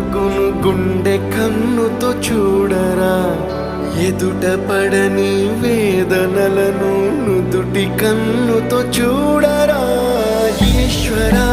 బ్రతుకును గుండె కన్నుతో చూడరా, ఎదుట పడని వేదనలను నుదుటి కన్నుతో చూడరా. ఈశ్వరా